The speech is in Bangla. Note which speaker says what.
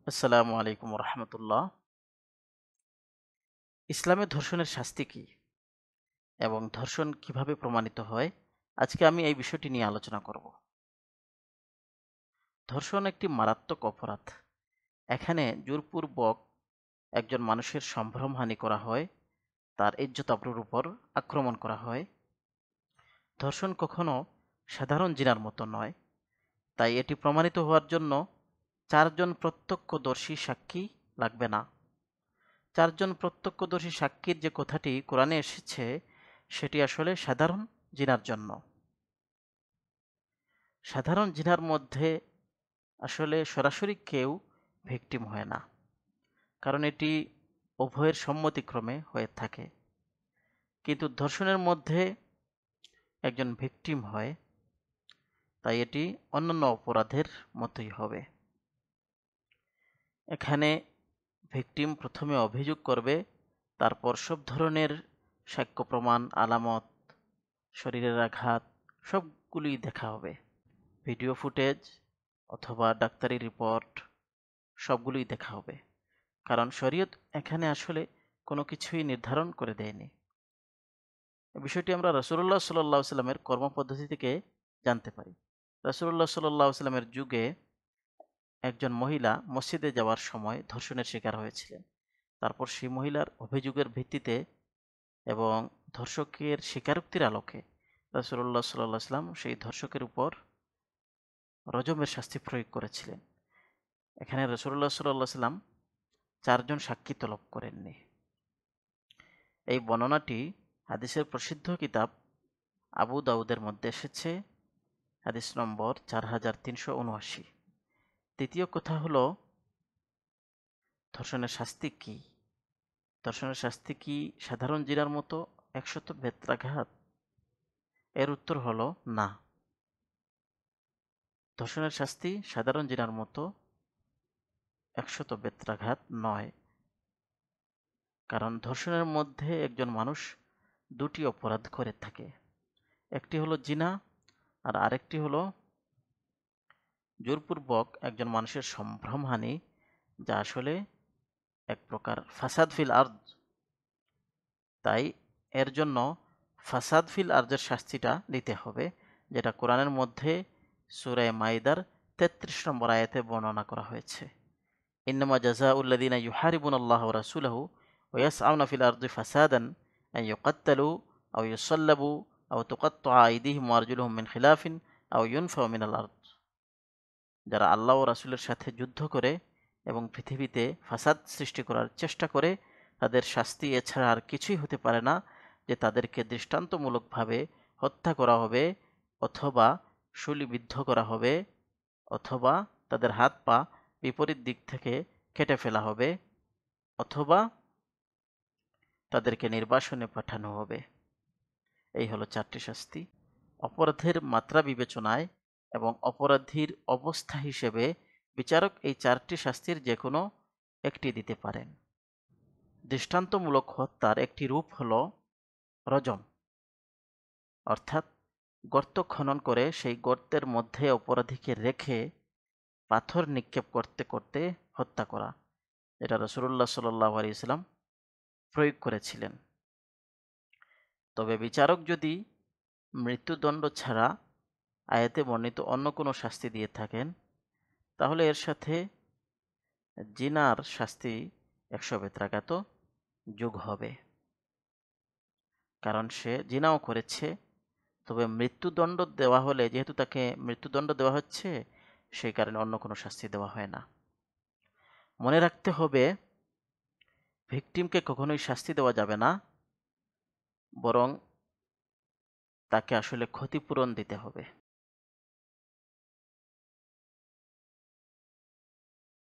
Speaker 1: আসসালামু আলাইকুম রহমতুল্লাহ। ইসলামে ধর্ষণের শাস্তি কি এবং ধর্ষণ কিভাবে প্রমাণিত হয়, আজকে আমি এই বিষয়টি নিয়ে আলোচনা করব। ধর্ষণ একটি মারাত্মক অপরাধ। এখানে জোরপূর্বক একজন মানুষের সম্ভ্রমহানি করা হয়, তার ইজ্জত আবরুর উপর আক্রমণ করা হয়। ধর্ষণ কখনো সাধারণ জিনার মতো নয়, তাই এটি প্রমাণিত হওয়ার জন্য চারজন প্রত্যক্ষদর্শী সাক্ষী লাগবে না। চারজন প্রত্যক্ষদর্শী সাক্ষীর যে কথাটি কোরআনে এসেছে সেটি আসলে সাধারণ জিনার জন্য। সাধারণ জিনার মধ্যে আসলে সরাসরি কেউ ভিকটিম হয় না, কারণ এটি উভয়ের সম্মতিক্রমে হয়ে থাকে। কিন্তু ধর্ষণের মধ্যে একজন ভিকটিম হয়, তাই এটি অন্যান্য অপরাধের মতোই হবে। এখানে ভিকটিম প্রথমে অভিযোগ করবে, তারপর সব ধরনের সাক্ষ্য প্রমাণ, আলামত, শরীরের আঘাত সবগুলি দেখা হবে। ভিডিও ফুটেজ অথবা ডাক্তারি রিপোর্ট সবগুলোই দেখা হবে, কারণ শরীয়ত এখানে আসলে কোনো কিছুই নির্ধারণ করে দেয়নি। বিষয়টি আমরা রাসূলুল্লাহ সাল্লাল্লাহু আলাইহি সাল্লামের কর্মপদ্ধতি থেকে জানতে পারি। রাসূলুল্লাহ সাল্লাল্লাহু আলাইহি সাল্লামের যুগে একজন মহিলা মসজিদে যাওয়ার সময় ধর্ষণের শিকার হয়েছিলেন। তারপর সেই মহিলার অভিযোগের ভিত্তিতে এবং ধর্ষকের স্বীকারোক্তির আলোকে রাসূলুল্লাহ সাল্লাল্লাহু আলাইহি সাল্লাম সেই ধর্ষকের উপর রজমের শাস্তি প্রয়োগ করেছিলেন। এখানে রাসূলুল্লাহ সাল্লাল্লাহু আলাইহি সাল্লাম চারজন সাক্ষী তলব করেননি। এই বর্ণনাটি হাদিসের প্রসিদ্ধ কিতাব আবু দাউদের মধ্যে এসেছে, হাদিস নম্বর 4379। দ্বিতীয় কথা হলো, ধর্ষণের শাস্তি কি? ধর্ষণের শাস্তি কি সাধারণ জিনার মতো 100 বেত্রাঘাত? এর উত্তর হলো না। ধর্ষণের শাস্তি সাধারণ জিনার মতো 100 বেত্রাঘাত নয়, কারণ ধর্ষণের মধ্যে একজন মানুষ দুটি অপরাধ করে থাকে। একটি হলো জিনা, আর আরেকটি হলো জোরপূর্বক একজন মানুষের সম্ভ্রমহানি, যা আসলে এক প্রকার ফাসাদ ফিল আরদ। তাই এর জন্য ফাসাদ ফিল আরদের শাস্তিটা দিতে হবে, যেটা কোরআনের মধ্যে সূরা মাইদার 33 নম্বর আয়াতে বর্ণনা করা হয়েছে। ইন্নামা জাযাউল্লাযীনা ইউহারিবুনাল্লাহা ওয়া রাসূলাহু ওয়া ইয়াসআউনা ফিল আরদি ফাসাদান আন ইউকাত্তালু আও ইউসাল্লাবু আও তুকাত্তাআ আইদিহিম ওয়া আরজুলুহুম মিন খিলাফিন আও ইউনফাউ মিনাল আরদ। যারা আল্লাহ ও রাসূলের সাথে যুদ্ধ করে এবং পৃথিবীতে ফাসাদ সৃষ্টি করার চেষ্টা করে, তাদের শাস্তি এছাড়া আর কিছুই হতে পারে না যে তাদেরকে দৃষ্টান্তমূলকভাবে হত্যা করা হবে, অথবা শূলিবিদ্ধ করা হবে, অথবা তাদের হাত পা বিপরীত দিক থেকে কেটে ফেলা হবে, অথবা তাদেরকে নির্বাসনে পাঠানো হবে। এই হলো চারটি শাস্তি। অপরাধের মাত্রা বিবেচনায় এবং অপরাধীর অবস্থা হিসেবে বিচারক এই চারটি শাস্তির যে কোনো একটি দিতে পারেন। দৃষ্টান্তমূলক হত্যার একটি রূপ হল রজম, অর্থাৎ গর্ত খনন করে সেই গর্তের মধ্যে অপরাধীকে রেখে পাথর নিক্ষেপ করতে করতে হত্যা করা, যেটা রাসূলুল্লাহ সাল্লাল্লাহু আলাইহি ওয়াসাল্লাম প্রয়োগ করেছিলেন। তবে বিচারক যদি মৃত্যুদণ্ড ছাড়া আয়াতে বর্ণিত অন্য কোনো শাস্তি দিয়ে থাকেন, তাহলে এর সাথে জিনার শাস্তি 100 বেত্রাঘাত যোগ হবে, কারণ সে জিনাও করেছে। তবে মৃত্যুদণ্ড দেওয়া হলে, যেহেতু তাকে মৃত্যুদণ্ড দেওয়া হচ্ছে, সেই কারণে অন্য কোনো শাস্তি দেওয়া হয় না। মনে রাখতে হবে, ভিকটিমকে কখনোই শাস্তি দেওয়া যাবে না, বরং তাকে আসলে ক্ষতিপূরণ দিতে হবে।